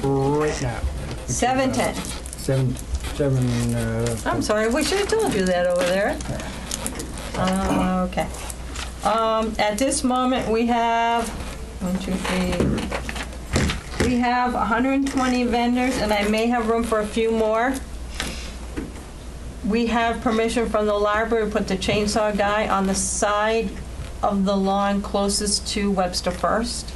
right now. 7:10. Seven. I'm sorry, we should have told you that over there. Okay. At this moment, we have 120 vendors, and I may have room for a few more. We have permission from the library to put the chainsaw guy on the side of the lawn closest to Webster First.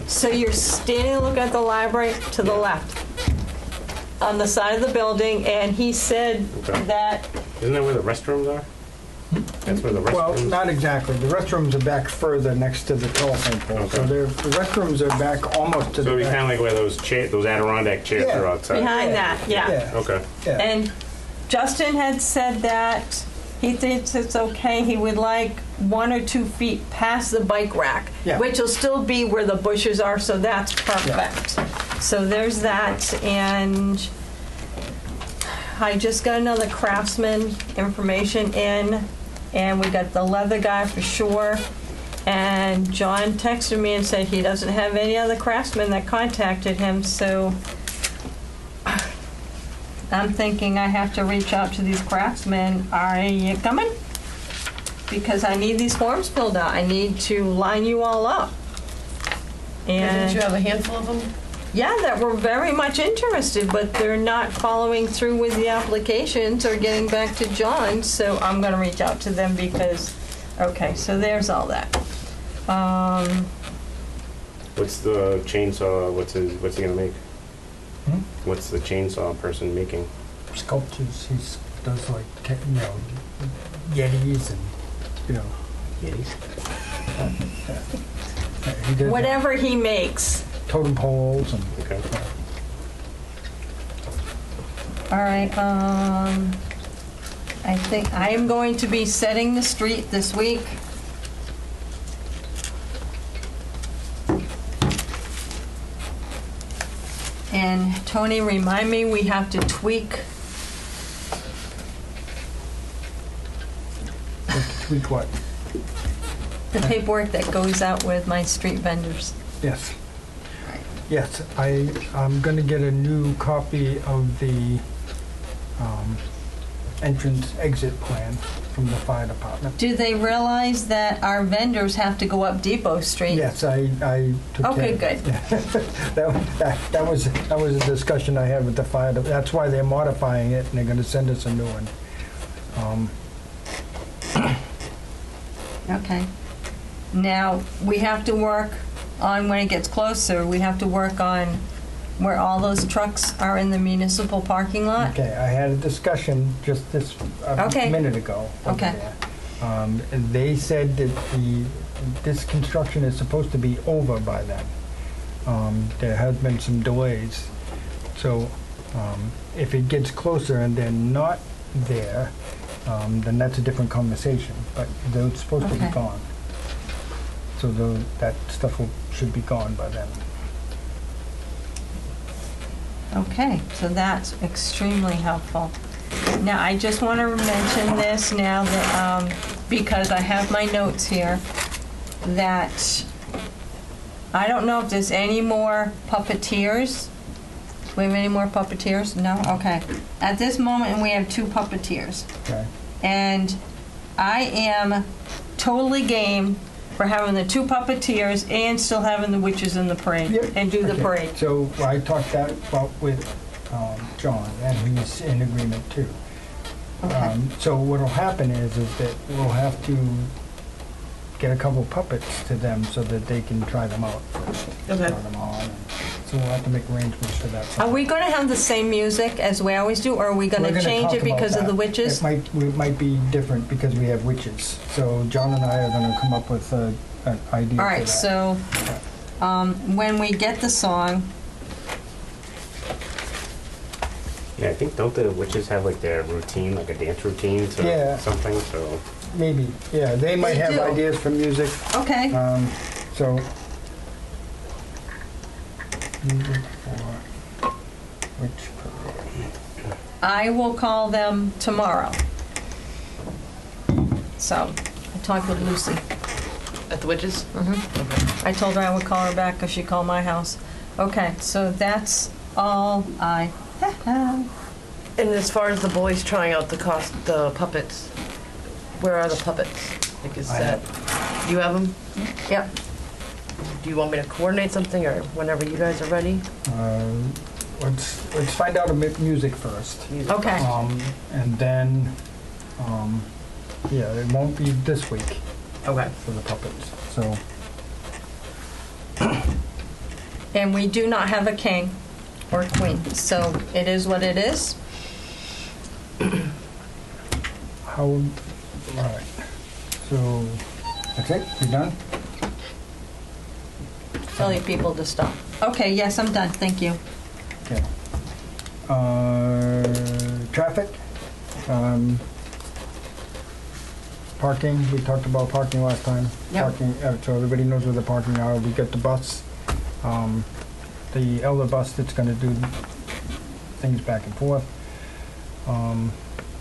So you're standing looking at the library to the left, on the side of the building, and he said that... Isn't that where the restrooms are? That's where the restrooms... Well, not exactly. The restrooms are back further next to the telephone pole. Okay. So the restrooms are back almost to So the it'd be back. kind of like where those Adirondack chairs Yeah. are outside. Behind that, yeah. Okay. Yeah. And Justin had said that he thinks it's okay. He would like 1 or 2 feet past the bike rack, Yeah. which will still be where the bushes are, so that's perfect. So there's that, and I just got another Craftsman information in, and we got the leather guy for sure. And John texted me and said he doesn't have any other craftsmen that contacted him, so I'm thinking I have to reach out to these craftsmen. Are you coming? Because I need these forms filled out. I need to line you all up. Didn't you And have a handful of them? yeah, that were very much interested, but they're not following through with the applications or getting back to John, so I'm gonna reach out to them because, okay, so there's all that. What's the chainsaw? What's he gonna make? Hmm? What's the chainsaw person making? Sculptures. He does like, Yetis and, Yetis. he does Whatever he makes. totem poles and. Okay. All right, I think I am going to be setting the street this week. And Tony, remind me, we have to tweak, Tweak what? the paperwork that goes out with my street vendors. Yes. Yes, I'm going to get a new copy of the entrance-exit plan from the fire department. Do they realize that our vendors have to go up Depot Street? Yes, I took Okay, care of good. that was a discussion I had with the fire. That's why they're modifying it, and they're going to send us a new one. Okay. Now, we have to work on, when it gets closer, we have to work on where all those trucks are in the municipal parking lot. Okay, I had a discussion just Okay. a minute ago. over Okay. there. And they said that this construction is supposed to be over by then. There has been some delays. So if it gets closer and they're not there, then that's a different conversation. But they're supposed to be Okay. gone. So that stuff should be gone by then. Okay, so that's extremely helpful. Now, I just want to mention this now that, because I have my notes here, that I don't know if there's any more puppeteers. Do we have any more puppeteers? No? Okay. At this moment, we have 2 puppeteers. Okay. And I am totally game for having the 2 puppeteers and still having the witches in the parade. Yep. And do the Okay. parade. So I talked that about with John, and he's in agreement too. Okay. So what'll happen is that we'll have to get a couple puppets to them so that they can try them out first. Okay. Try them on. So we'll have to make arrangements for that. Are we going to have the same music as we always do, or are we going We're to gonna change talk it about because of that. the witches? It might be different because we have witches. So John and I are going to come up with an idea All for right, that. so when we get the song, Yeah, I think don't the witches have like their routine, like a dance routine to Yeah. something? So Maybe, yeah. They might They have do. ideas for music. okay, So, music for which parade? I will call them tomorrow. So, I talked with Lucy. At the witches? I told her I would call her back because she called my house. Okay, so that's all I have. And as far as the boys trying out the puppets, where are the puppets? Like, is I that, you have them? Yep. Do you want me to coordinate something, or whenever you guys are ready? Let's find out a bit music first. Okay. And then, yeah, it won't be this week Okay. for the puppets, so. And we do not have a king or queen, so it is what it is. Right, so, that's it, you done? Tell you people to stop. Okay, yes, I'm done, thank you. Okay. Traffic, parking, we talked about parking last time. Yep. Parking, so everybody knows where the parking are. We got the bus, the elder bus that's gonna do things back and forth.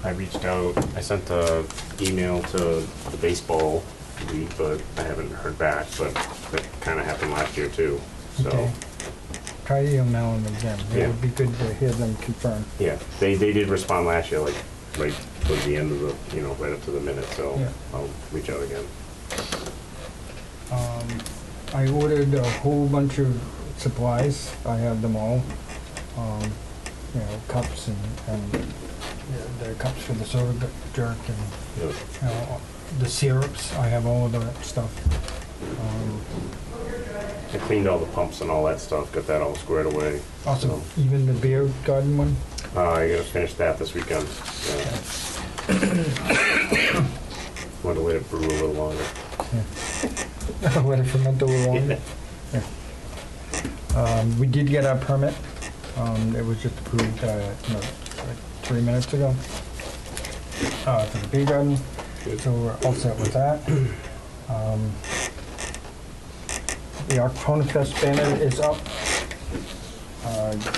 I reached out, I sent a email to the baseball league, but I haven't heard back, but that kind of happened last year too, so. Okay. Try emailing them again. It Yeah. would be good to hear them confirm. Yeah, they did respond last year, like, right towards the end of the, right up to the minute, so Yeah. I'll reach out again. I ordered a whole bunch of supplies. I have them all. Cups and the cups for the soda jerk and Yeah. the syrups. I have all of that stuff. I cleaned all the pumps and all that stuff, got that all squared away. Also, even the beer garden one. I gotta finish that this weekend. Want to let it brew a little longer. Let it ferment a little longer. We did get our permit. It was just approved, like 3 minutes ago, for the beer garden. Good. So we're all set with that. The Octoberfest banner is up.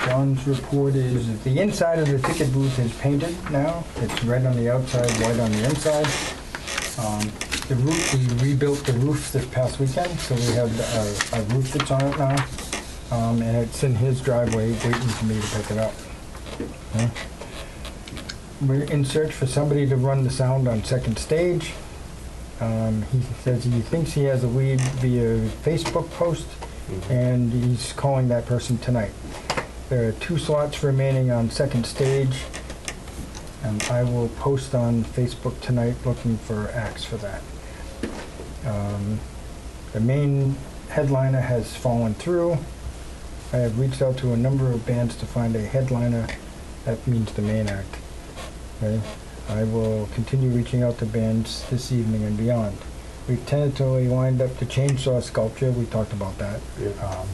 John's report is that the inside of the ticket booth is painted now. It's red on the outside, white on the inside. The roof, we rebuilt the roof this past weekend, so we have a roof that's on it now. And it's in his driveway waiting for me to pick it up. Okay. We're in search for somebody to run the sound on second stage. He says he thinks he has a lead via Facebook post, and he's calling that person tonight. There are 2 slots remaining on second stage, and I will post on Facebook tonight looking for acts for that. The main headliner has fallen through. I have reached out to a number of bands to find a headliner. That means the main act. Okay? I will continue reaching out to bands this evening and beyond. We've tentatively lined up the chainsaw sculpture. We talked about that. Yeah.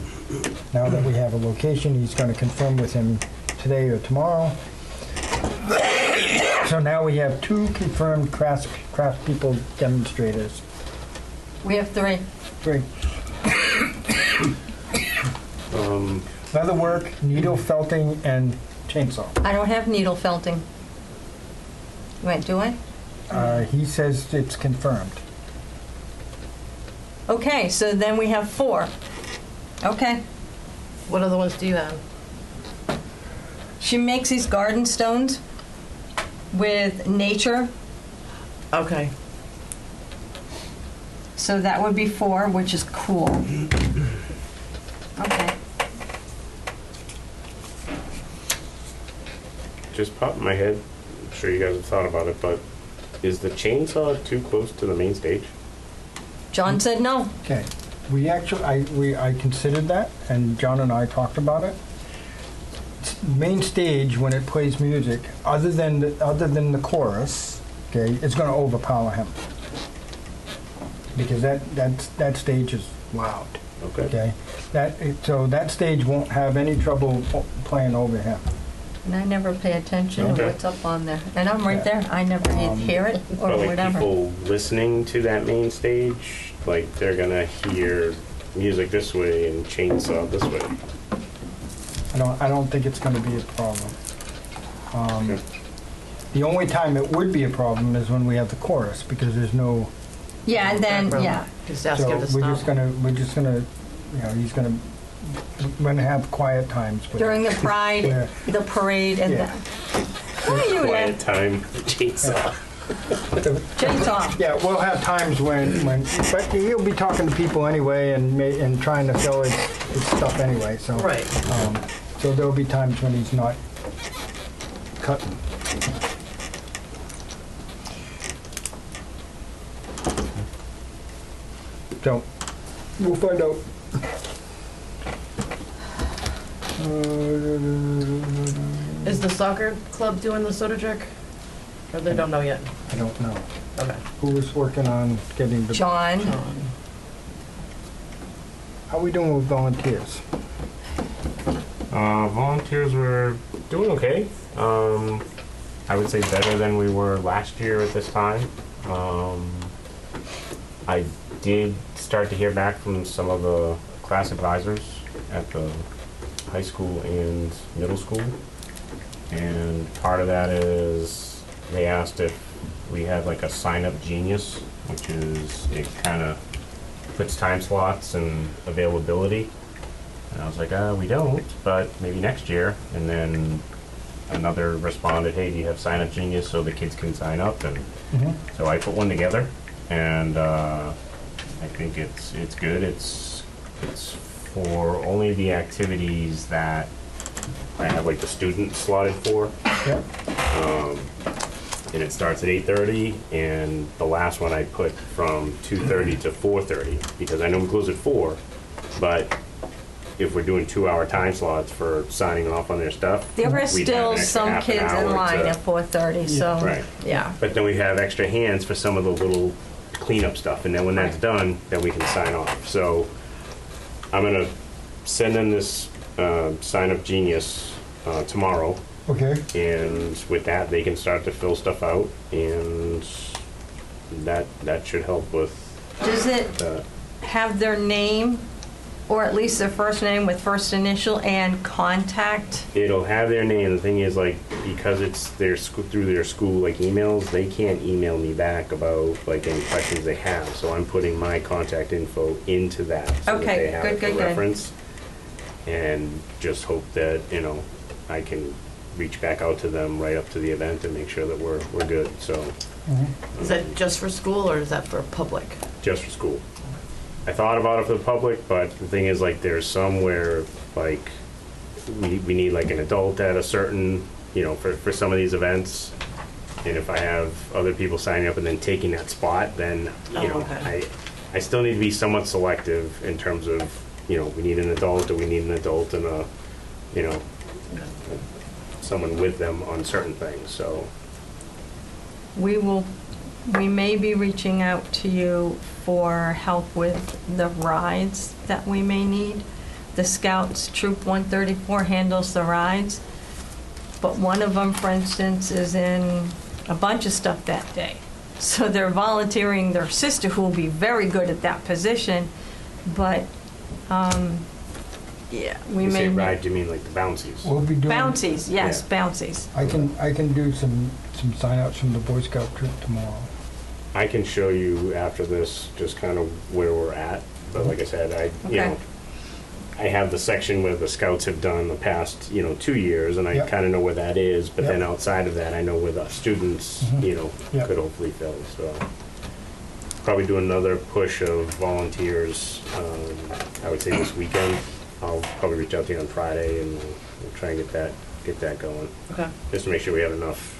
Now that we have a location, he's going to confirm with him today or tomorrow. So now we have 2 confirmed craft people demonstrators. We have 3. 3. Leather work, needle felting, and chainsaw. I don't have needle felting. Wait, do I? He says it's confirmed. Okay, so then we have 4. Okay. What other ones do you have? She makes these garden stones with nature, Okay. so that would be 4, which is cool. Okay. Just popped in my head, I'm sure you guys have thought about it, but is the chainsaw too close to the main stage? John said no. Okay. We actually, I considered that, and John and I talked about it. Main stage, when it plays music, other than the chorus, okay, it's going to overpower him because that stage is loud. Okay. So that stage won't have any trouble playing over him. And I never pay attention Okay. to what's up on there. And I'm right there. I never hear it or But like whatever. people listening to that main stage, like they're gonna hear music this way and chainsaw this way. I don't think it's going to be a problem. Okay. The only time it would be a problem is when we have the chorus because there's no Yeah, and then, Background. yeah. Just ask So him to we're stop. just gonna, we're gonna have quiet times with During the pride, Yeah. the parade, and Yeah. the... What are you Quiet at? time, chainsaw. Chainsaw. Yeah, we'll have times when, but he'll be talking to people anyway and trying to sell his stuff anyway, so. Right. So there'll be times when he's not cutting. So, we'll find out. Is the soccer club doing the soda jerk? Or they don't know yet? I don't know. Okay. Who was working on getting the... John. How are we doing with volunteers? Volunteers were doing okay. I would say better than we were last year at this time. I did start to hear back from some of the class advisors at the high school and middle school. And part of that is they asked if we had like a sign-up genius, which is, it kind of puts time slots and availability. And I was like, we don't, but maybe next year. And then another responded, hey, do you have Sign Up Genius so the kids can sign up? And so I put one together, and I think it's good. It's for only the activities that I have like the student slotted for. Yep. And it starts at 8:30, and the last one I put from 2:30 to 4:30, because I know we close at 4, but if we're doing 2-hour time slots for signing off on their stuff, There are we'd have still an extra some half an kids in hour line to- at 4:30, so, Right. yeah. But then we have extra hands for some of the little cleanup stuff, and then when that's done, then we can sign off. So I'm gonna send them this Sign Up Genius tomorrow, Okay. and with that, they can start to fill stuff out, and that should help with Does it that. have their name, or at least their first name with first initial and contact? It'll have their name. The thing is, like, because it's their school, through their school, like, emails, they can't email me back about, like, any questions they have. So I'm putting my contact info into that so that Okay, they have good, it for good, good. reference. And just hope that, I can reach back out to them right up to the event and make sure that we're good. So Is that just for school or is that for public? just for school. I thought about it for the public, but the thing is, like, there's some where, like, we need, like, an adult at a certain, for some of these events. And if I have other people signing up and then taking that spot, then, okay. I still need to be somewhat selective in terms of, we need an adult, or we need an adult and a, someone with them on certain things, so. We may be reaching out to you for help with the rides that we may need. The Scouts Troop 134 handles the rides, but one of them, for instance, is in a bunch of stuff that day. So they're volunteering their sister, who will be very good at that position, but, yeah, we You may say need... ride, you mean like the bouncies? We'll be doing... Bouncies, yes, Yeah. bouncies. I can do some sign-ups from the Boy Scout troop tomorrow. I can show you after this just kind of where we're at, but like I said, Okay. I have the section where the scouts have done the past, 2 years, and I Yep. kind of know where that is, but then Yep. outside of that, I know where the students, Yep. could hopefully fill, so. Probably do another push of volunteers, I would say this weekend. I'll probably reach out to you on Friday, and we'll try and get that going, Okay. just to make sure we have enough,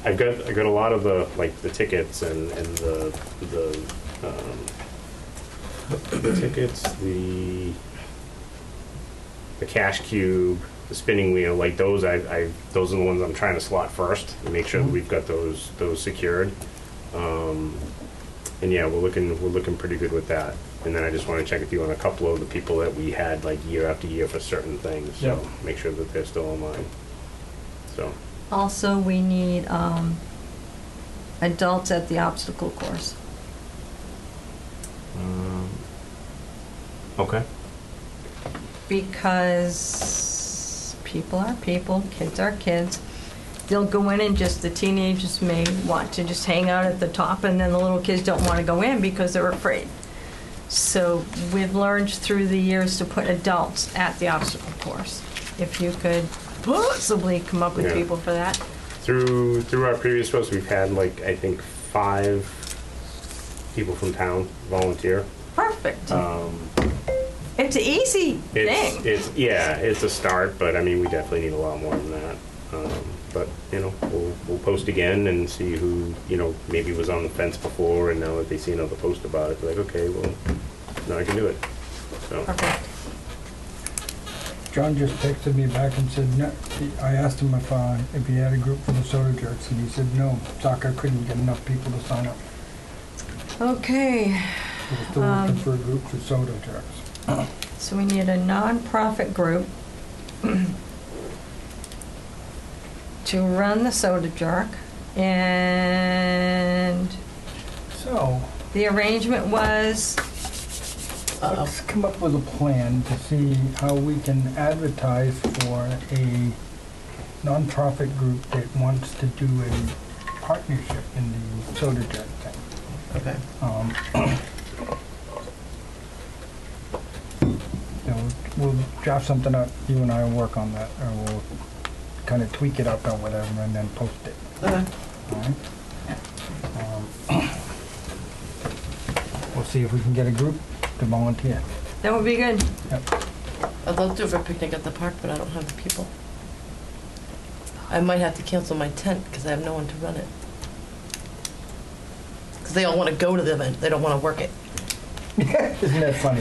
I got a lot of the tickets and the tickets, the cash cube, the spinning wheel, like those those are the ones I'm trying to slot first and make sure that we've got those secured. And yeah, we're looking pretty good with that. And then I just want to check with you on a couple of the people that we had like year after year for certain things. So Yep. make sure that they're still online. So. Also, we need adults at the obstacle course. Okay. Because people are people, kids are kids, they'll go in and just, the teenagers may want to just hang out at the top, and then the little kids don't want to go in because they're afraid. So we've learned through the years to put adults at the obstacle course. If you could possibly come up with Yeah. people for that. Through our previous votes, we've had like, I think 5 people from town volunteer. Perfect. It's an easy thing. It's a start, but I mean, we definitely need a lot more than that. But you know, we'll post again and see who, you know, maybe was on the fence before, and now that they see another post about it, they're like, okay, well, now I can do it. So Perfect. John just texted me back and said, no, I asked him if he had a group for the soda jerks, and he said, no, soccer couldn't get enough people to sign up. Okay, So we're still looking for a group for soda jerks. so we need a nonprofit group to run the soda jerk, and So, the arrangement was, let's come up with a plan to see how we can advertise for a nonprofit group that wants to do a partnership in the soda jerk thing. Okay. We'll draft something up, you and I will work on that, or we'll kind of tweak it up or whatever and then post it. Okay. All right? We'll see if we can get a group to volunteer. that would be good. Yep. I'd love to do a picnic at the park, but I don't have the people. I might have to cancel my tent because I have no one to run it. Because they all want to go to the event. They don't want to work it. Isn't that funny?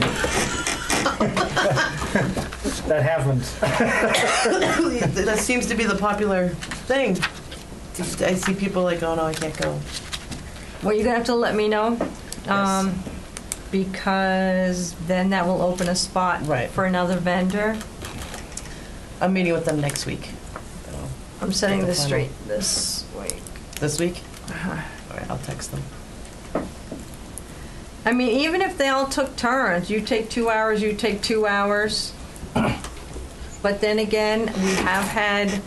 That happens. That seems to be the popular thing. I see people like, oh no, I can't go. Well, you're gonna have to let me know, Yes. because then that will open a spot Right. for another vendor. I'm meeting with them next week. So, I'm setting Get the this final- straight this week. this week? Uh-huh. All right, I'll text them. I mean, even if they all took turns, you take 2 hours, you take 2 hours. But then again, we have had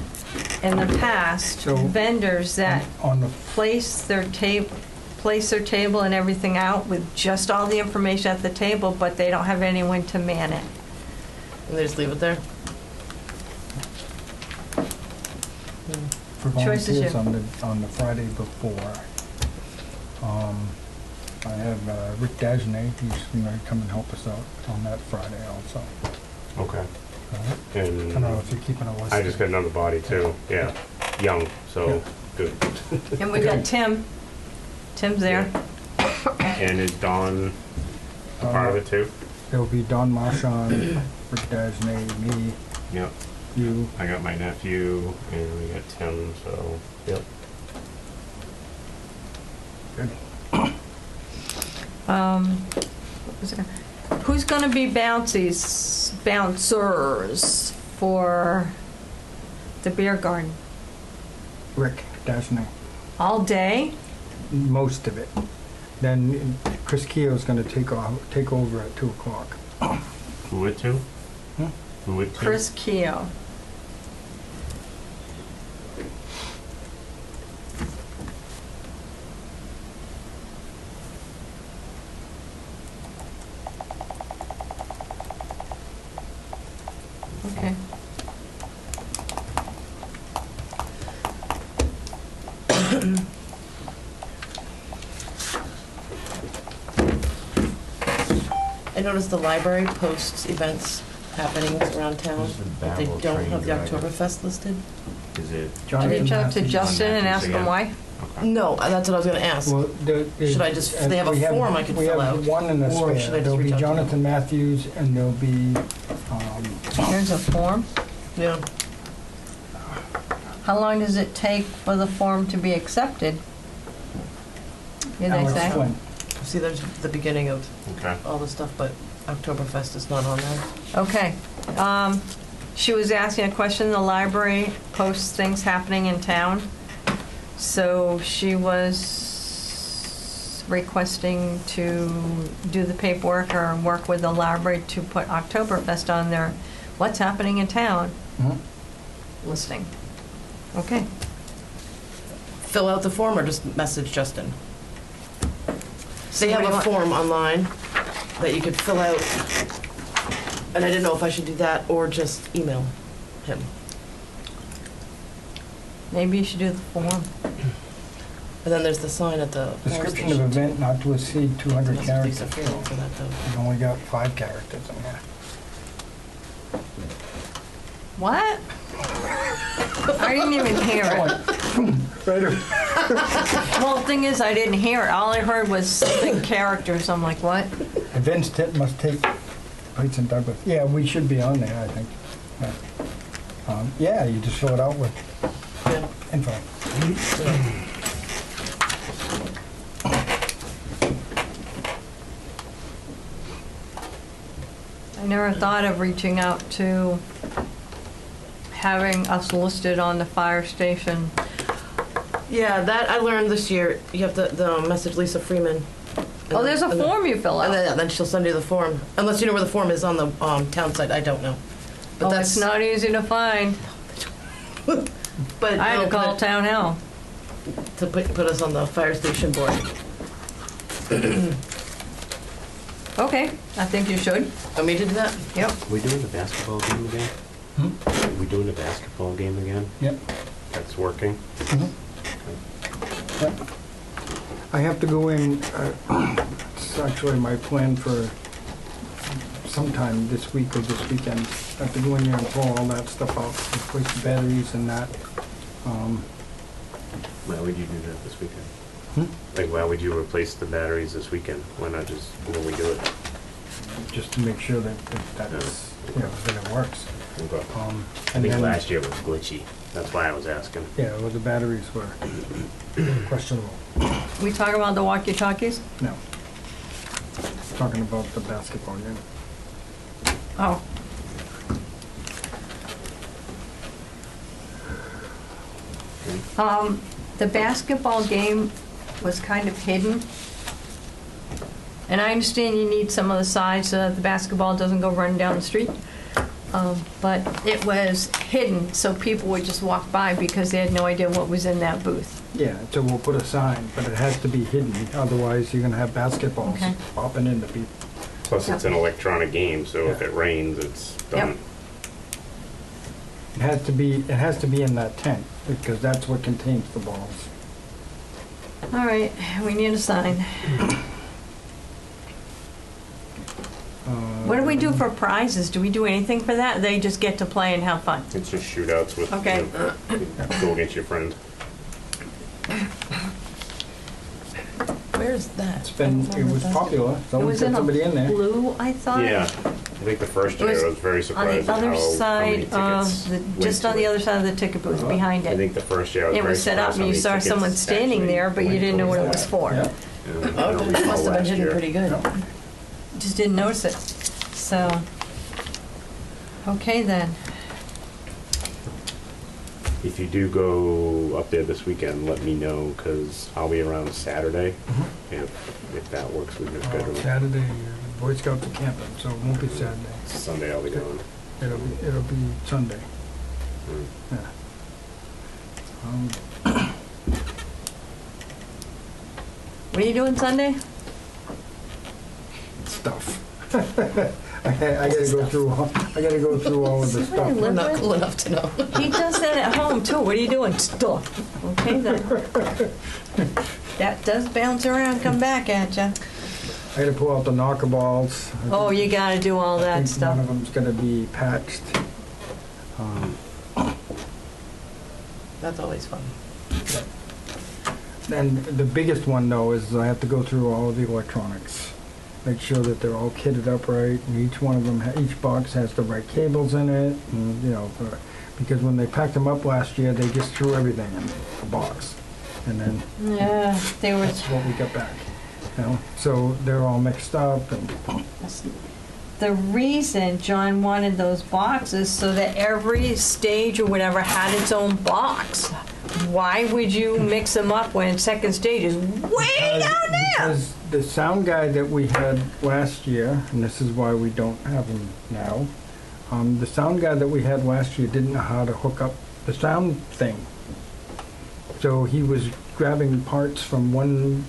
in the past So- vendors that On the, place their table and everything out with just all the information at the table, but they don't have anyone to man it. And they just leave it there? for Choice is volunteers on the Friday before, I have Rick Dagenet, he's gonna come and help us out on that Friday also. okay. All right? I And don't know if you're keeping a list. I just got another body too. Yeah, young, so Yeah. good. And we got Tim. Tim's there. And is Dawn a part of it too? There'll be Don Marchand, Rick Dagenet, me, Yep. you. I got my nephew, and we got Tim. So yep. Good. What was it? Who's gonna be bouncers for the beer garden? Rick Dagenet, All day? most of it. Then Chris Keogh's gonna take over at 2:00. Who with two? Hmm? Who with two? Chris Keogh. Okay. I noticed the library posts events happening around town, Who's the but they Babel don't train have the driver? Oktoberfest listed. Is it? I reach out to Matthews. Justin and ask him why. Okay. No, that's what I was gonna ask. Well, Should I just- they have a we form I could fill out, We have one in the or spare. should I just There'll be reach out to them? Jonathan Matthews, and there'll be, Here's a form. Yeah. How long does it take for the form to be accepted? Did they Alex say? Flynn. See, there's the beginning of Okay. all the stuff, but Oktoberfest is not on there. Okay. She was asking a question. The library posts things happening in town. So she was requesting to do the paperwork or work with the library to put Oktoberfest on their what's happening in town Mhm. listing. Okay. fill out the form or just message Justin? They what do have you a want? form online that you could fill out, and I didn't know if I should do that or just email him. Maybe you should do the form. And then there's the sign at the fire Description of station. event not to exceed 200 That's characters. Lisa Freeman for that, though. We've only got 5 characters in here. What? I didn't even hear it. Right. Well, the thing is, I didn't hear it. All I heard was something characters. I'm like, what? Events must take place in Douglas. Yeah, we should be on there, I think. Yeah, you just fill it out with Yeah. info. I never thought of reaching out to having us listed on the fire station. Yeah, that I learned this year. You have to message Lisa Freeman. Oh, there's a form you fill And out. then she'll send you the form. Unless you know where the form is on the town site, I don't know. But Oh, that's it's not easy to find. But I had to no, call but town hall. to put us on the fire station board. Okay, I think you should. Want me to do that? Yep. Are we doing the basketball game again? Are we doing the basketball game again? Yep. That's working? Yep. I have to go in, it's actually my plan for sometime this week or this weekend. I have to go in there and pull all that stuff out, replace the batteries and that. Why would you do that this weekend? Hmm? Like, why would you replace the batteries this weekend? Why not just, when we do it? Just to make sure that it's, that it works. Okay. I And think then, last year was glitchy. That's why I was asking. yeah, well, the batteries were questionable. We talk about the walkie-talkies? No. Talking about the basketball game. Oh. The basketball game was kind of hidden. And I understand you need some of the sides so that the basketball doesn't go running down the street. But it was hidden, so people would just walk by because they had no idea what was in that booth. Yeah, so we'll put a sign, but it has to be hidden, otherwise you're gonna have basketballs Okay. popping into people. Plus, it's an electronic game, so if Yeah. it rains, it's done. Yep. It has to be in that tent, because that's what contains the balls. All right, we need a sign. What do we do for prizes? Do we do anything for that? They just get to play and have fun? It's just shootouts with, Okay. go against your friend. Where's that? It was popular, It someone was got in a somebody in there. blue, I thought. Yeah, I think the first It was year I was very On surprised the at other how many side tickets of, went just to on the it. other side of the ticket booth, behind I it. think the first year I was It very was set up surprised and you how saw many someone tickets standing actually there, but you went didn't know what it towards was for. Yeah. that. Yeah, I Oh, don't it recall must have been last hidden year. pretty good. Just didn't notice it. So, okay then. If you do go up there this weekend, let me know, because I'll be around Saturday, if that works with your schedule. Saturday, Boy Scouts are camping, so it won't be Saturday. Sunday I'll be gone. It'll be Sunday, Mm. yeah. What are you doing Sunday? Stuff. I gotta go through all of the See what I stuff. I'm live not with? cool enough to know. He does that at home too. What are you doing? Stuff. Okay then. That does bounce around, come back at ya. I gotta pull out the knocker balls. Oh, you gotta do all I that think stuff. one of them's gonna be patched. That's always fun. And the biggest one though is I have to go through all of the electronics. Make sure that they're all kitted up right, and each one of them, each box has the right cables in it, and, because when they packed them up last year, they just threw everything in a box. And then Yeah, they were. that's what we got back, So they're all mixed up and, The reason John wanted those boxes so that every stage or whatever had its own box. Why would you mix them up when second stage is way down there? because the sound guy that we had last year, and this is why we don't have him now, the sound guy that we had last year didn't know how to hook up the sound thing. So he was grabbing parts from one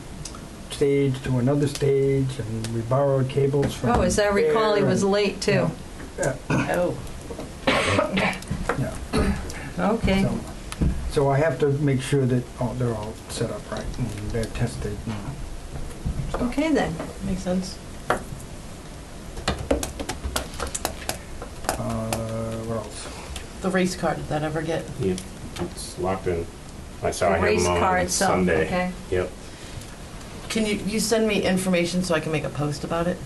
stage to another stage, and we borrowed cables from. Oh, as I recall, he there, was and- late too. Oh, Yeah. Okay. So I have to make sure that they're all set up right and they're tested. And Okay then. makes sense. what else? The race car, did that ever get? Yep, it's locked in. I saw The him race on car itself, Sunday. okay. Yep. Can you send me information so I can make a post about it?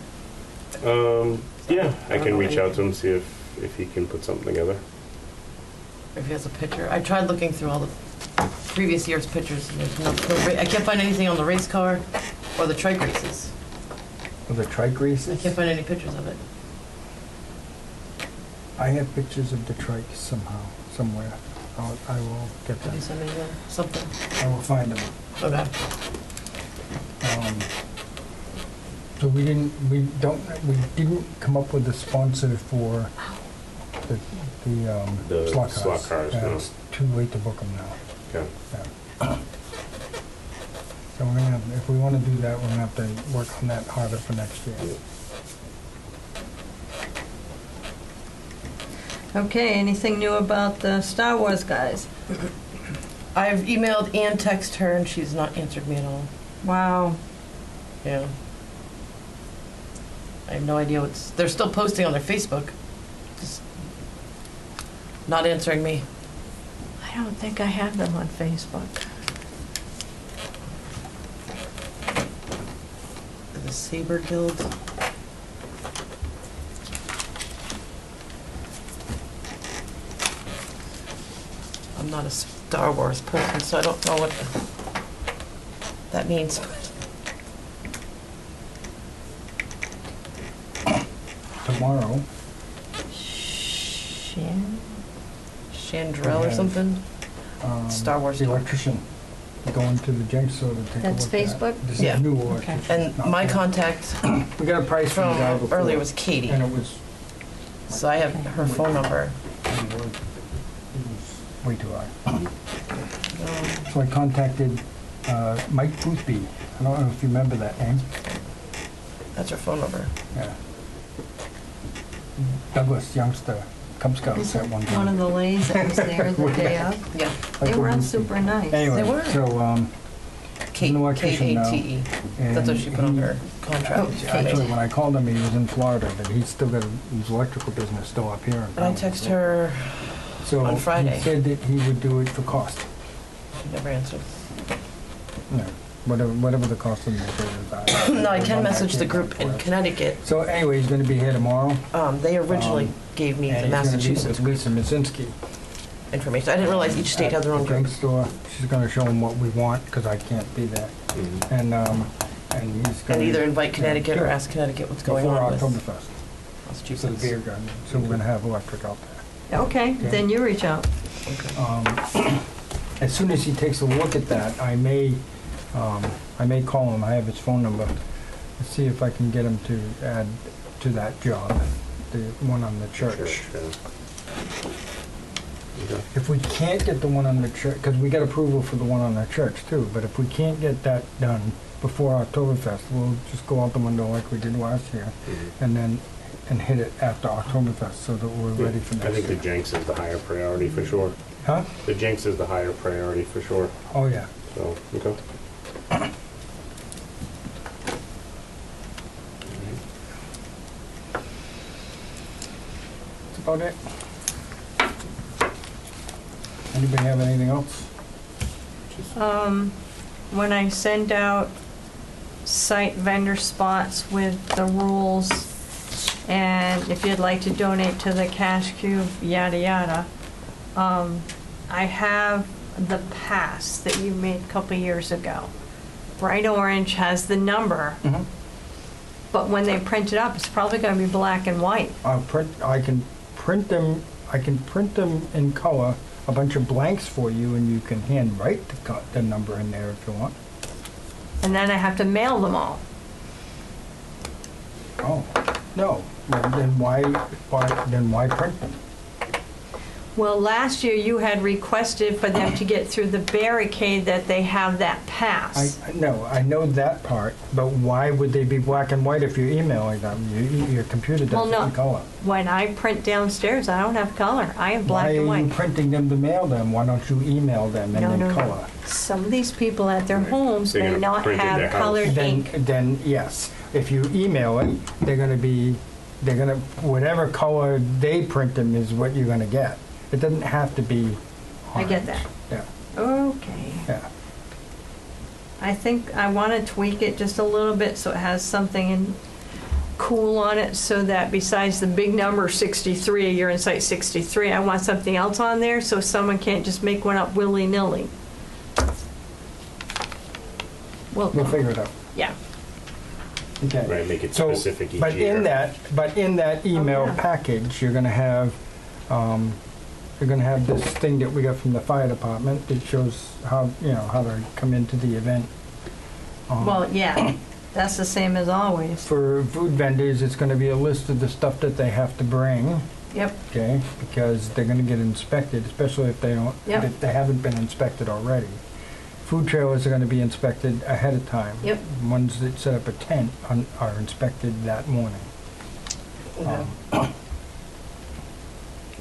Yeah, I don't can know reach out to anything. him, see if he can put something together. If he has a picture. I tried looking through all the previous year's pictures, and there's I can't find anything on the race car or the trike races. Well, the trike I races? can't find any pictures of it. I have pictures of the trike somehow, somewhere. I will get Could them. you send me something? I will find them. Okay. So we didn't come up with a sponsor for the The slot slot cars. cars, Yeah, no. it's too late to book them now. Okay. Yeah. So we're gonna have, if we wanna do that, we're gonna have to work on that harder for next year. Okay, anything new about the Star Wars guys? I've emailed and texted her, and she's not answered me at all. Wow. Yeah. I have no idea what's. They're still posting on their Facebook. Just not answering me. I don't think I have them on Facebook. The Saber Guild. I'm not a Star Wars person, so I don't know what that means. Tomorrow, Shan? Chandrell or Okay. something? Star Wars the talk. electrician, going to the junk store to take a look at. That's Facebook? This is Yeah. a new Okay. electrician. And Not my bad. contact We got a price from the guy from before. earlier was Katie, And it was, so I have her phone number. it was way too high. Um, So I contacted Mike Boothby. I don't know if you remember that name. That's her phone number. Yeah. Douglas, youngster, Cub Scouts Is at it one one time. of the lays that was there the day of? Yeah, They were all Boothby. super nice. Anyway, They were. so, Kate, an electrician now. K-A-T-E. That's what she put on her contract. Oh, actually, when I called him, he was in Florida, but he's still got his electrical business still up here. And I text her, So on Friday. he said that he would do it for cost. she never answered. No, whatever the cost of the materials are. No, I can message the group in Connecticut. So anyway, he's gonna be here tomorrow. They originally gave me the And he's gonna meet Massachusetts with Lisa Mazinski. information. I didn't realize each state had their own at the group. drugstore. She's gonna show him what we want, because I can't be there. Mhm. And he's gonna. And either invite Connecticut or Yeah. ask Connecticut what's going Before on with Octoberfest, for the Massachusetts. beer garden. So we're gonna have electric out there. Okay, then you reach out. As soon as he takes a look at that, I may call him, I have his phone number, and see if I can get him to add to that job, the one on the church. Yeah. Okay. If we can't get the one on the church, because we got approval for the one on the church too, but if we can't get that done before Octoberfest, we'll just go out the window like we did last year, Mhm. and hit it after Oktoberfest so that we're ready for I next think the year. Jenks is the higher priority for sure. Huh? The Jenks is the higher priority for sure. Oh, yeah. So, okay. That's about it. Anybody have anything else? When I send out site vendor spots with the rules, and if you'd like to donate to the cash cube, yada yada, I have the pass that you made a couple years ago. Bright orange has the number, Mm-hmm. but when they print it up, it's probably gonna be black and white. I can print them in color, a bunch of blanks for you, and you can hand write the number in there if you want. And then I have to mail them all. Oh, no. Well, then why print them? Well, last year you had requested for them to get through the barricade that they have that pass. No, I know that part, but why would they be black and white if you're emailing them? Your computer Well, doesn't no. in color. When I print downstairs, I don't have color. I have black and Why are you white. printing them to mail them? Why don't you email them and No, then no, color? no. Some of these people at their Right. homes They're may gonna not print in their have house. colored ink. Then yes. If you email it, whatever color they print them is what you're gonna get. It doesn't have to be I get orange. that. Yeah, Okay. yeah. I think I want to tweak it just a little bit so it has something cool on it, so that besides the big number 63, you're in site 63, I want something else on there so someone can't just make one up willy-nilly. We'll Well, figure it out. yeah. Okay. Right, make it So, specific each but year. in that email yeah. package, you're gonna have this thing that we got from the fire department that shows how to come into the event. Well, yeah, that's the same as always. For food vendors, it's gonna be a list of the stuff that they have to bring, Yep, okay? Because they're gonna get inspected, especially if they don't, Yep. if they haven't been inspected already. Food trailers are gonna be inspected ahead of time. Yep. Ones that set up a tent are inspected that morning. Okay.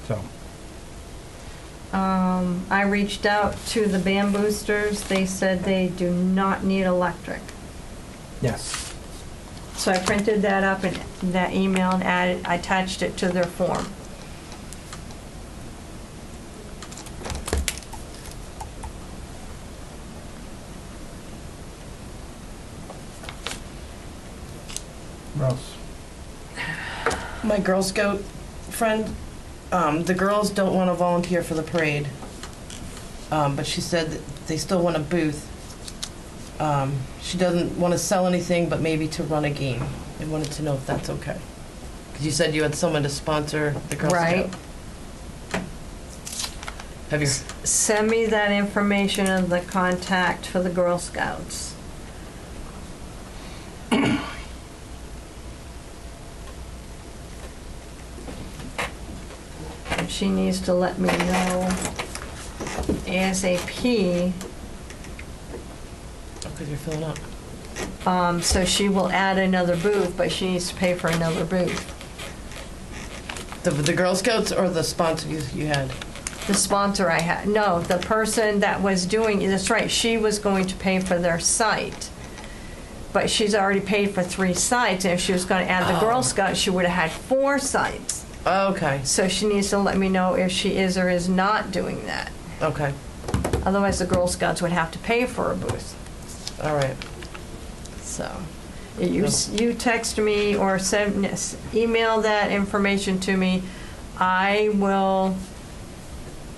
So, I reached out to the band boosters. They said they do not need electric. yes. So I printed that up in that email and attached it to their form. What else? My Girl Scout friend, the girls don't want to volunteer for the parade, but she said that they still want a booth. She doesn't want to sell anything, but maybe to run a game. I wanted to know if that's okay. Because you said you had someone to sponsor the Girl Right. Scout. Have you? Send me that information of the contact for the Girl Scouts. She needs to let me know ASAP, Because you're filling up. so she will add another booth, but she needs to pay for another booth. The Girl Scouts or the sponsors you had? The sponsor I had, no, the person that was doing, that's right, she was going to pay for their site. But she's already paid for 3 sites, and if she was gonna add the Girl Scouts, she would've had 4 sites. Okay. So she needs to let me know if she is or is not doing that. Okay. Otherwise, the Girl Scouts would have to pay for a booth. All right. So, you text me or email that information to me. I will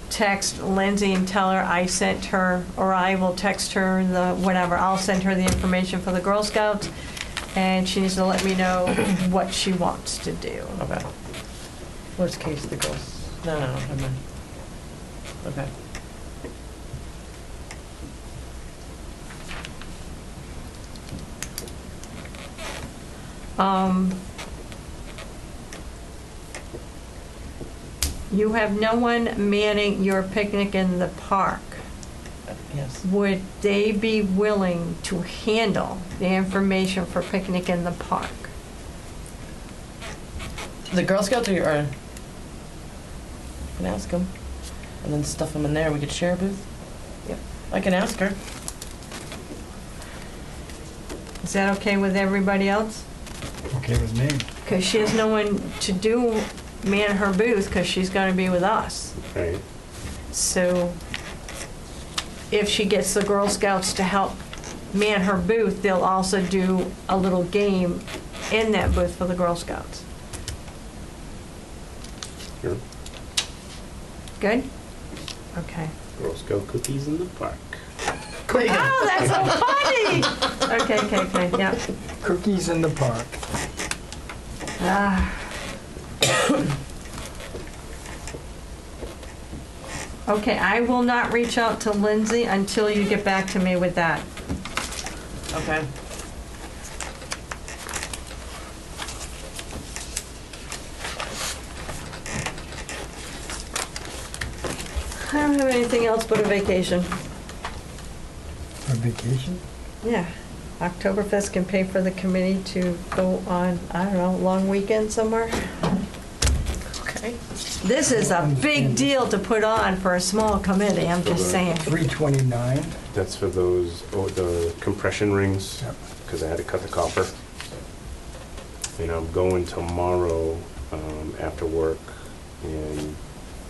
text Lindsay and tell her I sent her, or I will text her whatever. I'll send her the information for the Girl Scouts, and she needs to let me know what she wants to do. Okay. Worst case, the girls. No, never mind. Okay. You have no one manning your picnic in the park. Yes. Would they be willing to handle the information for picnic in the park? The Girl Scouts are. I can ask them, and then stuff them in there. We could share a booth. Yep. I can ask her. Is that okay with everybody else? Okay with me. Because she has no one to man her booth, because she's going to be with us. Right. So if she gets the Girl Scouts to help man her booth, they'll also do a little game in that booth for the Girl Scouts. Sure. Good? Okay. Girl Scout cookies in the park. There you go. Oh, that's so funny! Okay, yeah. Cookies in the park. Ah. Okay, I will not reach out to Lindsay until you get back to me with that. Okay. I don't have anything else but a vacation. A vacation? Yeah. Oktoberfest can pay for the committee to go on, I don't know, long weekend somewhere. Okay. This is a big deal to put on for a small committee, I'm just saying. 329. That's for those, the compression rings, Yep. because I had to cut the copper. And I'm going tomorrow after work and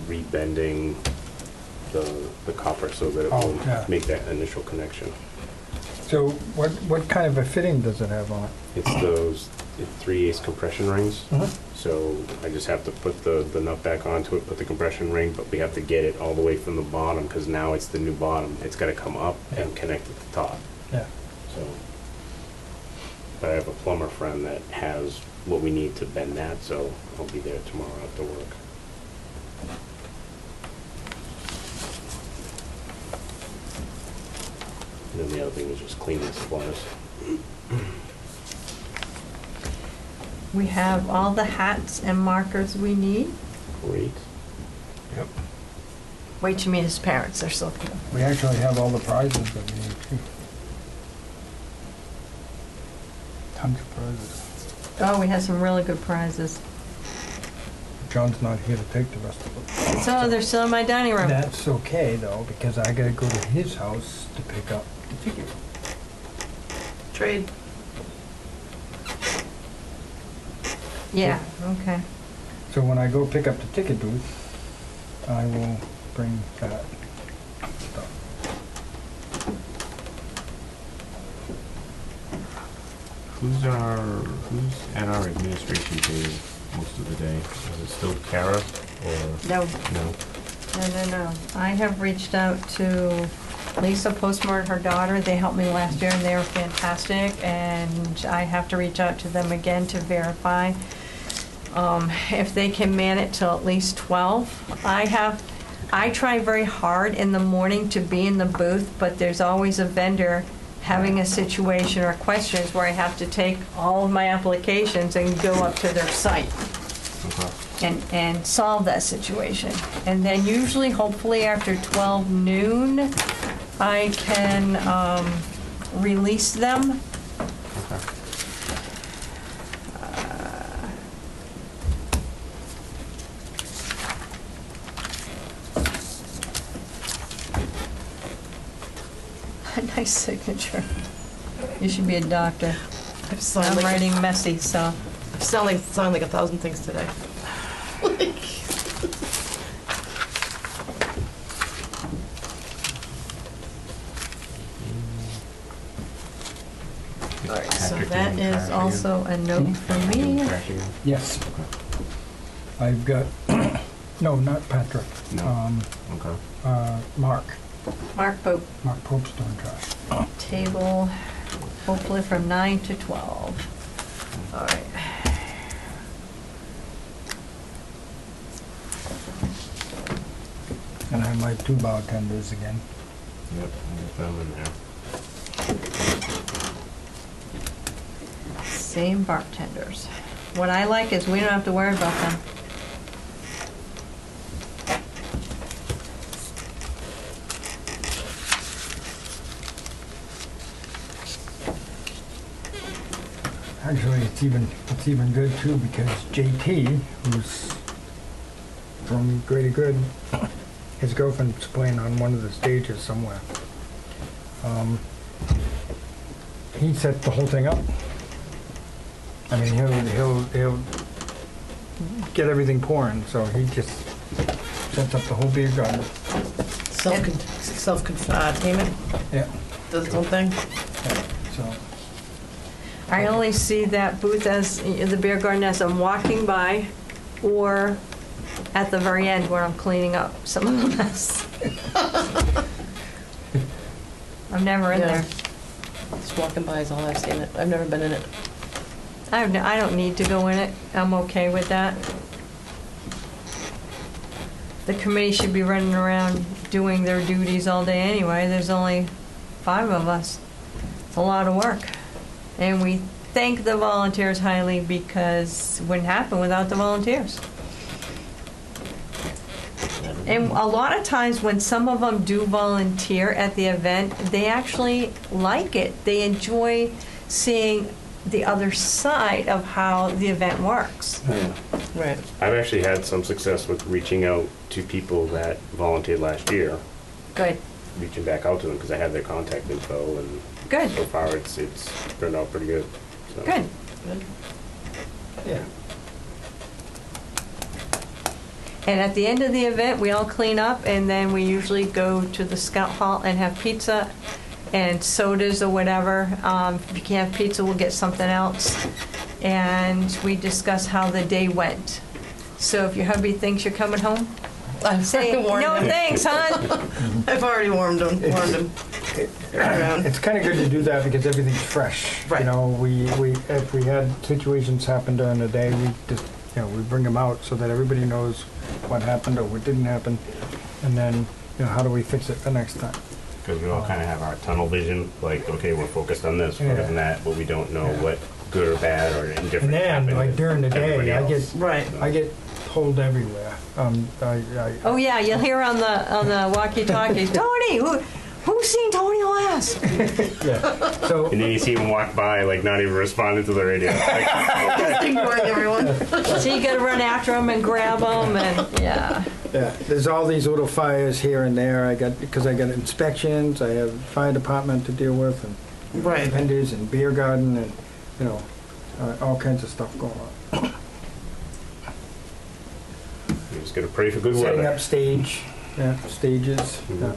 rebending the copper so that it Oh, will yeah. make that initial connection. So what kind of a fitting does it have on it? It's those 3/8 compression rings. So I just have to put the nut back onto it, put the compression ring, but we have to get it all the way from the bottom because now it's the new bottom. It's got to come up and connect at the top. Yeah. So, but I have a plumber friend that has what we need to bend that, so I'll be there tomorrow after work. And then the other thing is just cleaning supplies. We have all the hats and markers we need. Great. Yep. Wait to meet his parents, they're so cute. We actually have all the prizes that we need too. Tons of prizes. Oh, we have some really good prizes. John's not here to take the rest of them. So they're still in my dining room. That's okay though, because I gotta go to his house to pick up the ticket. Trade. Yeah, okay. So when I go pick up the ticket booth, I will bring that stuff. Who's at our administration table most of the day? Is it still Kara or No, no? no. I have reached out to Lisa Postmart, her daughter. They helped me last year and they were fantastic. And I have to reach out to them again to verify if they can man it till at least 12. I try very hard in the morning to be in the booth, but there's always a vendor having a situation or questions where I have to take all of my applications and go up to their site Okay. and solve that situation. And then usually, hopefully after 12 noon, I can release them. Okay. A nice signature. You should be a doctor. I've signed I'm like, writing messy, so. I've signed like 1,000 things today. All right, so Patrick that and is Kara also a note for again? me. Trash again? Yes. I've got, no, not Patrick. No. Okay. Mark. Mark Pope, Mark Pope's doing trash. table, hopefully from 9 to 12. All right. And I have my 2 bartenders again. Yep, I'll get them in there. Same bartenders. What I like is we don't have to worry about them. Actually, it's even good too because JT, who's from Greater Good, his girlfriend's playing on one of the stages somewhere. He set the whole thing up. I mean, he'll get everything pouring, so he just sets up the whole beer garden. Self-containment, Yeah. does its own thing. Yeah. So. I only see that booth as, the beer garden as I'm walking by, or at the very end where I'm cleaning up some of the mess. I'm never in Yeah. there. Just walking by is all I've seen it. I've never been in it. I don't need to go in it. I'm okay with that. The committee should be running around doing their duties all day anyway. There's only 5 of us. It's a lot of work. And we thank the volunteers highly because it wouldn't happen without the volunteers. That And a lot of times when some of them do volunteer at the event, they actually like it. They enjoy seeing the other side of how the event works. Yeah. Right. I've actually had some success with reaching out to people that volunteered last year, Good, reaching back out to them because I have their contact info, and good, so far it's turned out pretty good. So. good. Yeah. And at the end of the event, we all clean up, and then we usually go to the Scout Hall and have pizza and sodas or whatever. If you can't have pizza, we'll get something else. And we discuss how the day went. So if your hubby thinks you're coming home, say, warned no him. thanks, hon. I've already warned him. Around. It's kind of good to do that because everything's fresh. Right. You know, we if we had situations happen during the day, we just, we bring them out so that everybody knows what happened or what didn't happen, and then, how do we fix it the next time? Because we all kind of have our tunnel vision, like, okay, we're focused on this, focused on that, but we don't know what good or bad or indifferent And then, happened like to during the everybody day, else. I get pulled everywhere. Oh yeah, you'll hear on the walkie-talkies, Tony, who's seen Tony last? Yeah. So And then you see him walk by, like, not even responding to the radio. Like, Just ignoring everyone. So you got to run after them and grab them, and yeah. yeah, there's all these little fires here and there. Because I got inspections. I have fire department to deal with, and Right. vendors and beer garden, and all kinds of stuff going on. you just gotta pray for good Setting weather. up stages. Mhm.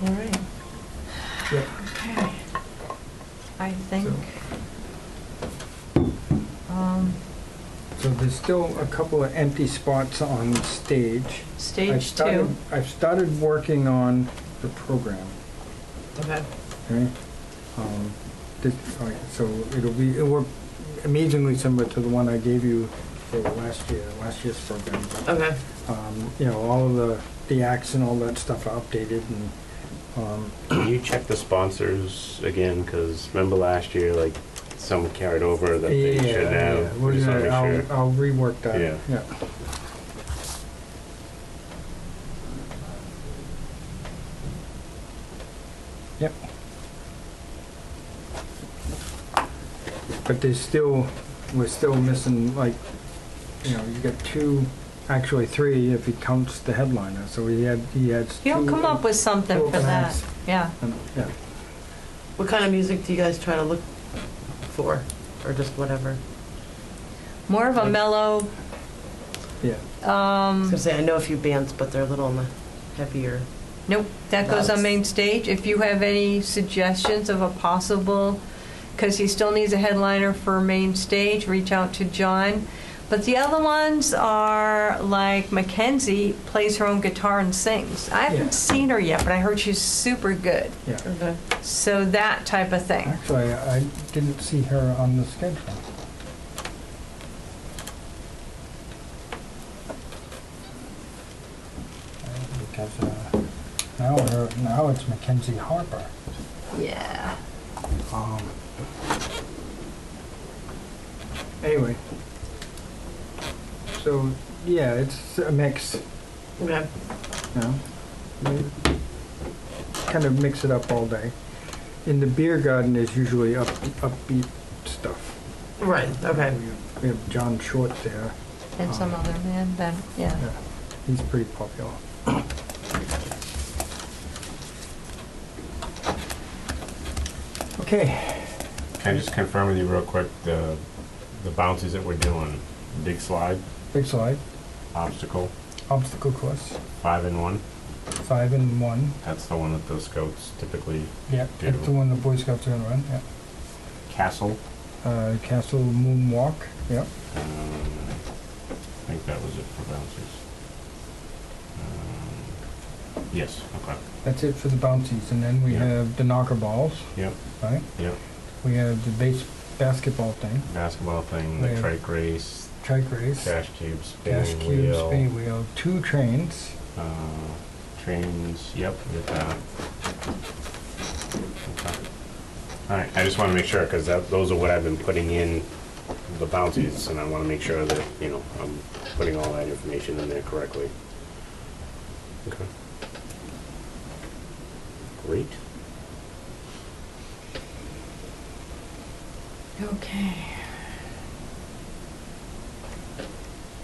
All right. Yeah. Okay. I think. So there's still a couple of empty spots on stage. Stage 2. I've started working on the program. Okay. Okay. So it'll work amazingly similar to the one I gave you for last year's program. Okay. All of the acts and all that stuff are updated, and Can you check the sponsors again? Because remember last year, like, some carried over that they shouldn't have. We're We just wanna gonna, make sure. I'll rework that. Yeah. Yep. But we're still missing, like, you got two, actually three if he counts the headliner. So he has He'll two, come up with something two for that. events. Yeah. Yeah. What kind of music do you guys try to look for, or just whatever? More of a mellow. Yeah. I was gonna say I know a few bands, but they're a little on the heavier. Nope, that goes on main stage. If you have any suggestions of a possible, because he still needs a headliner for main stage, reach out to John. But the other ones are like Mackenzie plays her own guitar and sings. I haven't Yeah. seen her yet, but I heard she's super good. Yeah. Okay. So that type of thing. Actually, I didn't see her on the schedule. Because now it's Mackenzie Harper. Yeah. Anyway, so yeah, it's a mix. Okay. Kind of mix it up all day. In the beer garden is usually upbeat stuff. Right. Okay. We have John Short there. And some other man, Ben, yeah. Yeah, he's pretty popular. Okay. Can I just confirm with you real quick the bounces that we're doing? Big slide, Big slide, obstacle, obstacle course, 5 and 1. 5 and 1. That's the one that the scouts typically Yeah, do. that's the one the Boy Scouts are gonna run. Yeah. Castle. Castle Moonwalk. Yeah. I think that was it for bounces. Yes. Okay. That's it for the bouncies, and then we Yeah. have the knocker balls, Yep. right? Yep. We have the basketball thing, Basketball thing, the Yeah. trike race, trike race, cash cube, gas spinning cube, wheel, spinning wheel, 2 trains. trains. Yep. We got that. Okay. All right. I just want to make sure because those are what I've been putting in the bounties, and I want to make sure that, you know, I'm putting all that information in there correctly. Okay. Great. Okay.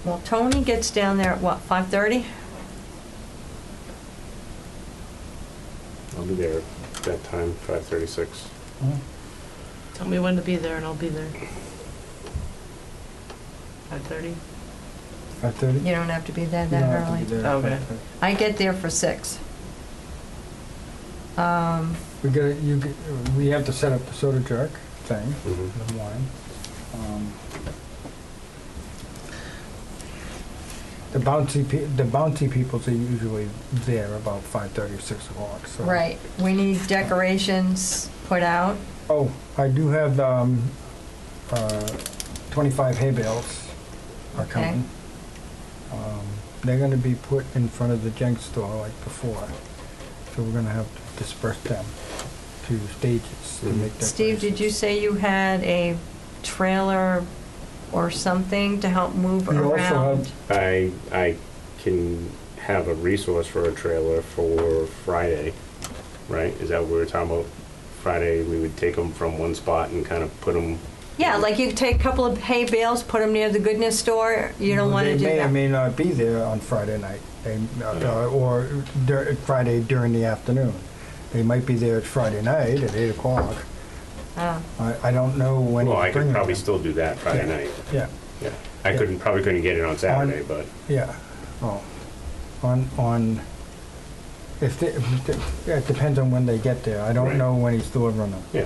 Well, Tony gets down there at what, 5:30? I'll be there at that time, 5:36. Tell me when to be there and I'll be there. 5:30? 5:30? You don't have to be there You that don't have to early. be there at Okay. 5:30. I get there for 6. We have to set up the soda jerk thing, Mhm. the wine. The bouncy peoples are usually there about 5:30 or 6 o'clock, so. Right, we need decorations put out. Oh, I do have, 25 hay bales are Okay. coming. They're gonna be put in front of the junk store like before, so we're gonna have to disperse them to stages to make decorations. Steve, did you say you had a trailer or something to help move We also around? have- I can have a resource for a trailer for Friday, right? Is that what we were talking about? Friday, we would take them from one spot and kind of put them. Yeah, like you could take a couple of hay bales, put them near the goodness store. You don't want to do They may or that. may not be there on Friday night, or Friday during the afternoon. They might be there Friday night at 8 o'clock. Oh. I don't know when Well, he's I could bringing probably them. still do that Friday Yeah. night. Yeah, Yeah. I probably couldn't get it on Saturday, but yeah. Oh, on, it depends on when they get there. I don't Right. know when he's delivering them. yeah.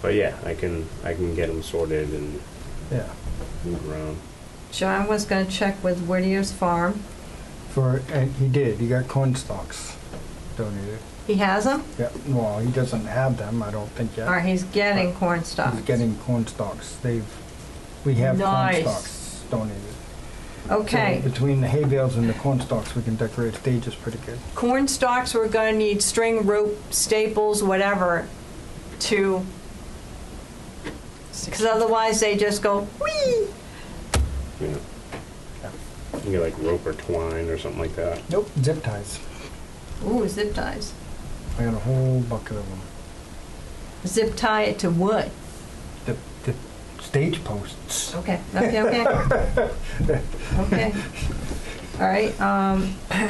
But yeah, I can get them sorted and Yeah. move around. John was going to check with Whittier's Farm. And he did, he got corn stalks donated. He has them? Yeah, well, he doesn't have them, I don't think yet. Or he's getting corn stalks? He's getting corn stalks. We have corn Nice. stalks donated. Okay. So between the hay bales and the corn stalks, we can decorate stages pretty good. Corn stalks, we're going to need string, rope, staples, whatever, to, because otherwise they just go, whee! Yeah. You get like rope or twine or something like that. Nope, zip ties. Ooh, zip ties. I got a whole bucket of them. Zip tie it to wood. The stage posts. Okay, okay. Okay. All right,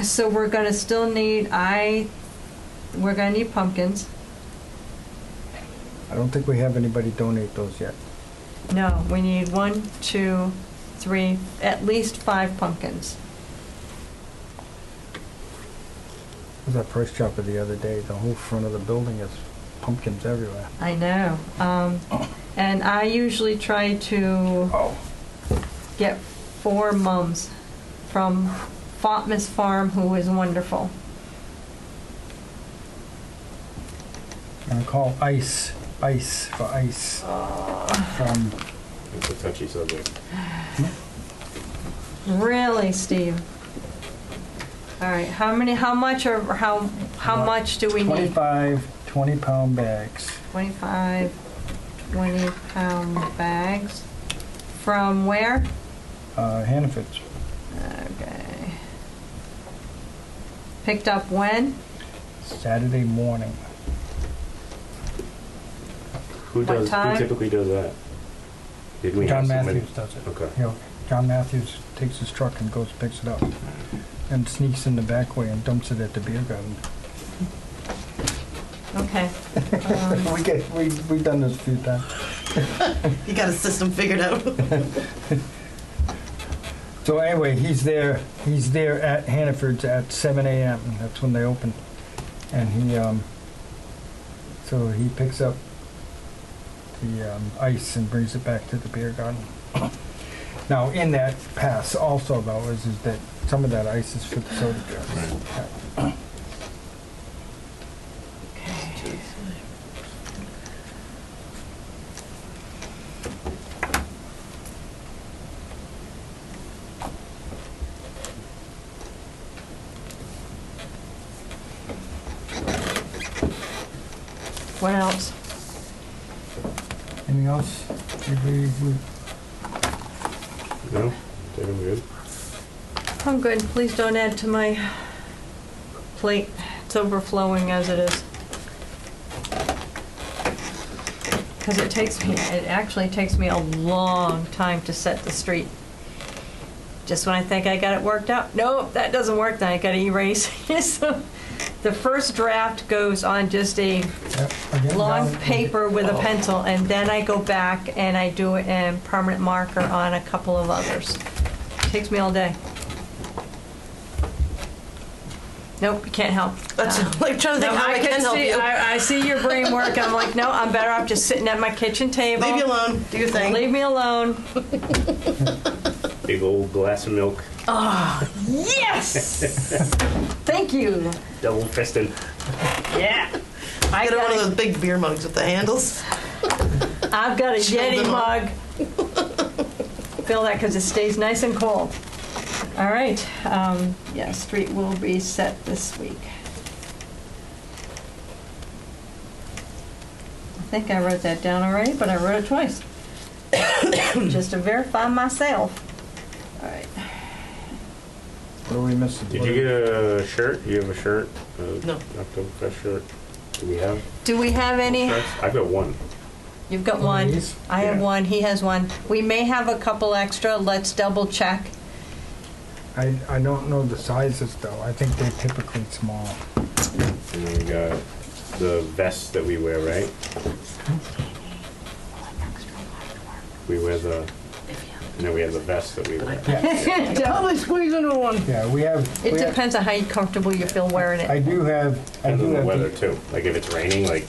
so we're gonna still need, we're gonna need pumpkins. I don't think we have anybody donate those yet. No, we need 1, 2, 3, at least 5 pumpkins. I was at Price Chopper the other day. The whole front of the building is pumpkins everywhere. I know. And I usually try to Oh. get 4 mums from Fatma's Farm, who is wonderful. I call ice for ice. From It's a touchy subject. Really, Steve? All right, how much do we need? 25 20-pound bags. 25 20-pound bags. From where? Hannaford's. Okay. Picked up when? Saturday morning. Who What time? typically does that? Did we John have somebody? Matthews does it. Okay. You know, John Matthews takes his truck and goes picks it up and sneaks in the back way and dumps it at the beer garden. Okay. We've done this a few times. You got a system figured out. So anyway, he's there at Hannaford's at 7 a.m. That's when they open. And so he picks up the ice and brings it back to the beer garden. Now, in that pass also, though, is that some of that ice is for the soda jerks. What else? Anything else? No? I think I'm good. I'm good. Please don't add to my plate. It's overflowing as it is. Because it actually takes me a long time to set the street. Just when I think I got it worked out, nope, that doesn't work, then I gotta erase. So the first draft goes on just a long paper with a pencil, and then I go back and I do it in permanent marker on a couple of others. Takes me all day. Nope, you can't help. That's like trying to think how I can help you. I see your brain work. I'm like, no, I'm better off just sitting at my kitchen table. Leave you alone. Do your thing. Leave me alone. Big old glass of milk. Oh, yes! Thank you. Double fisted. Yeah. Get one of those big beer mugs with the handles. I've got a Chilled Yeti them up. mug. Feel that because it stays nice and cold. All right. Yeah, street will be set this week. I think I wrote that down already, but I wrote it twice. Just to verify myself. All right. What are we missing? Did you get a shirt? You have a shirt? No. Octoberfest shirt. Do we have any? shirts? I've got one. You've got One of one. these? I have Yeah. one. He has one. We may have a couple extra. Let's double check. I don't know the sizes though. I think they're typically small. And then we got the vest that we wear, right? We wear the... And then we have the vest that we wear. Yeah, Totally squeeze into one. yeah, we have. It we have- depends on how comfortable you feel wearing I it. do have. I And do then the have. weather too. Like if it's raining, like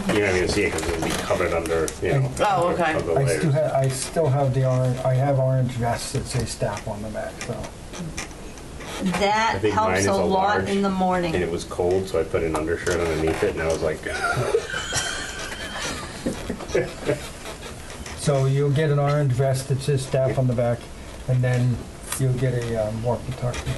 you're not gonna see it because it'll be covered under, you know. Oh, okay. of the I layers. still have the orange. I have orange vests that say staff on the back. So I That think mine helps is a a lot large, in the And morning. it was cold, so I put an undershirt underneath it, and I was like, so you'll get an orange vest that says staff on the back, and then you'll get a walkie-talkie.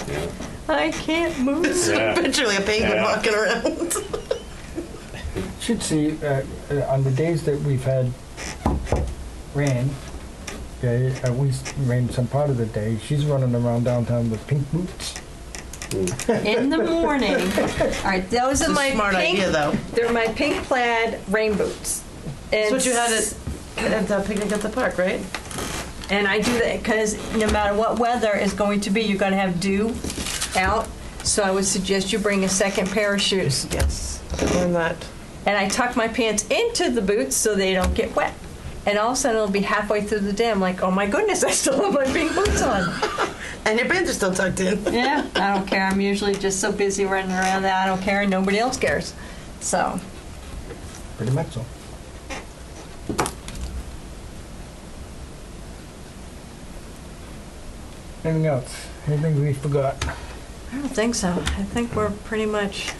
yeah. I can't move. Yeah. Picture like a penguin Yeah. walking around. Should see on the days that we've had rain. Okay, we rain some part of the day. She's running around downtown with pink boots. In the morning. All right, those It's are a my smart pink. idea, though. They're my pink plaid rain boots. That's what you had at the picnic at the park, right? And I do that because no matter what weather is going to be, you're going to have dew out. So I would suggest you bring a second pair of shoes. Yes. Learn that. And I tuck my pants into the boots so they don't get wet. And all of a sudden it'll be halfway through the day. I'm like, oh my goodness, I still have my pink boots on. And your pants are still tucked in. Yeah, I don't care. I'm usually just so busy running around that I don't care, and nobody else cares. So, Pretty much so. Anything else? Anything we forgot? I don't think so. I think we're pretty much...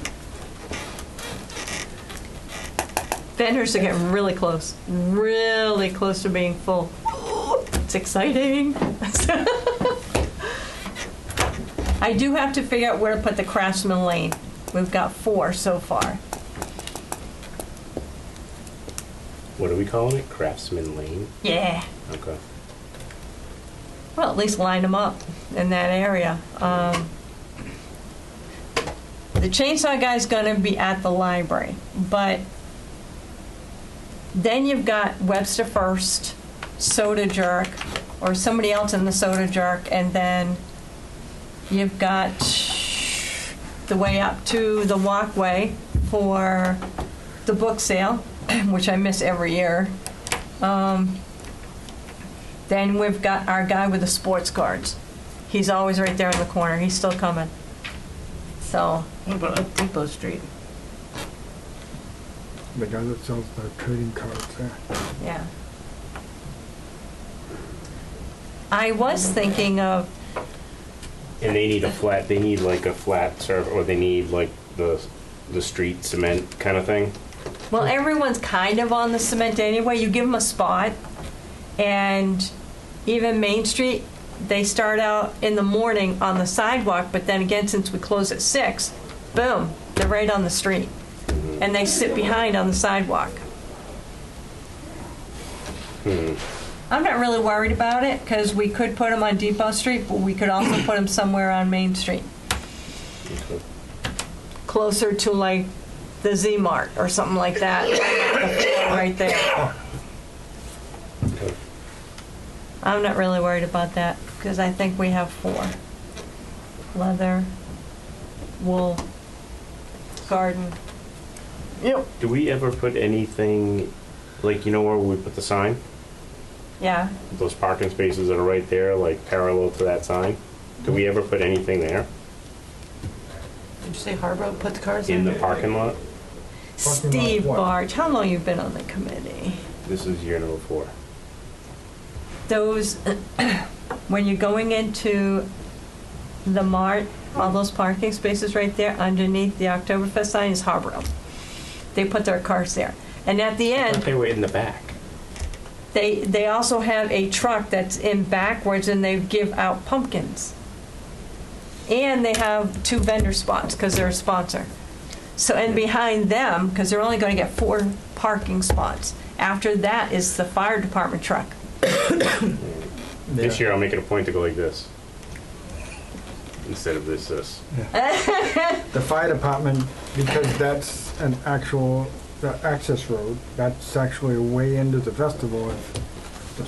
Vendors are getting really close to being full. It's exciting. I do have to figure out where to put the Craftsman Lane. We've got 4 so far. What are we calling it? Craftsman Lane? Yeah. Okay. Well, at least line them up in that area. The chainsaw guy's going to be at the library, but then you've got Webster First, Soda Jerk, or somebody else in the Soda Jerk, and then you've got the way up to the walkway for the book sale, which I miss every year. Then we've got our guy with the sports cards. He's always right there in the corner. He's still coming. So, What about Depot Street? The guy that sells the trading cards there. yeah. I was thinking of, And they need they need like a flat surface, or they need like the street cement kind of thing. well, everyone's kind of on the cement anyway. You give them a spot, and even Main Street, they start out in the morning on the sidewalk, but then again, since we close at 6, boom, they're right on the street. Mm-hmm. and they sit behind on the sidewalk. I'm not really worried about it, because we could put them on Depot Street, but we could also put them somewhere on Main Street. Okay. Closer to like the Z-Mart or something like that, right there. Okay. I'm not really worried about that, because I think we have 4. Leather, wool, garden. Yep. Do we ever put anything, like, you know where we put the sign? Yeah. Those parking spaces that are right there, like parallel to that sign? Do we ever put anything there Did you say Harbor put the cars in in? the parking lot? Parking lot Steve what? Barge, how long you been on the committee? This is year number 4. Those, when you're going into the mart, all those parking spaces right there underneath the Oktoberfest sign is Harbor. They put their cars there. And at the I thought end, they were in the back. they also have a truck that's in backwards, and they give out pumpkins. And they have 2 vendor spots because they're a sponsor. So, and behind them, because they're only going to get 4 parking spots, after that is the fire department truck. This year I'll make it a point to go like this. Instead of this. The fire department, because that's an actual access road, that's actually way into the festival,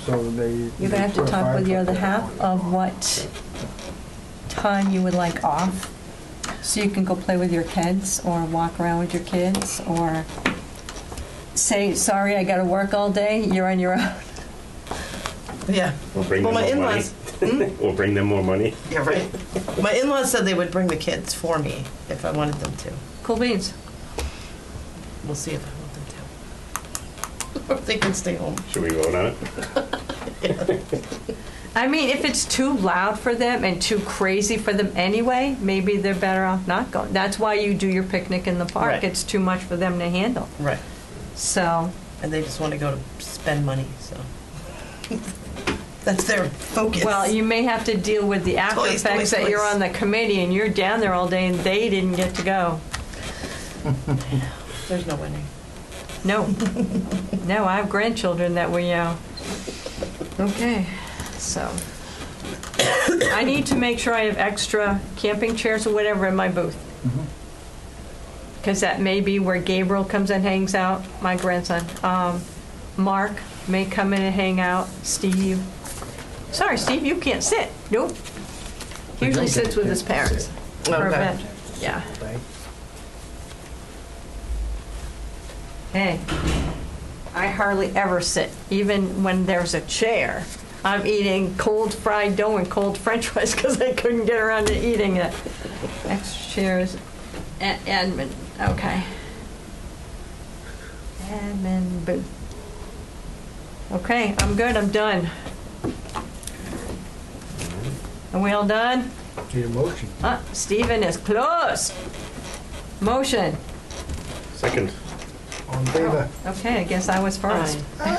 so they... You're going to have to put a talk fire with the truck other there. half of what time you would like off, so you can go play with your kids, or walk around with your kids, or say, sorry, I got to work all day, you're on your own. Yeah. We'll bring Well, them my more money. in-laws. We'll bring them more money. Yeah, right. My in-laws said they would bring the kids for me if I wanted them to. Cool beans. We'll see if I want them to. Or if they can stay home. Should we vote on it? I mean, if it's too loud for them and too crazy for them anyway, maybe they're better off not going. That's why you do your picnic in the park. Right. It's too much for them to handle. Right. So, And they just want to go to spend money, so. That's their focus. well, you may have to deal with the after Toys, effects toys, that you're toys. on the committee and you're down there all day and they didn't get to go. There's no winning. No. No, I have grandchildren that we, okay, so. I need to make sure I have extra camping chairs or whatever in my booth. Because that may be where Gabriel comes and hangs out, my grandson. Mark may come in and hang out, Steve. Sorry, Steve, you can't sit. Nope. He usually sits with his parents. For a Okay. bit. Yeah. Hey, I hardly ever sit, even when there's a chair. I'm eating cold fried dough and cold french fries because I couldn't get around to eating it. Extra chairs, admin, okay. Admin booth. Okay, I'm good, I'm done. Are we all done? Need a motion. Stephen is close. Motion. Second. All in favor? Okay, I guess I was first. Fine.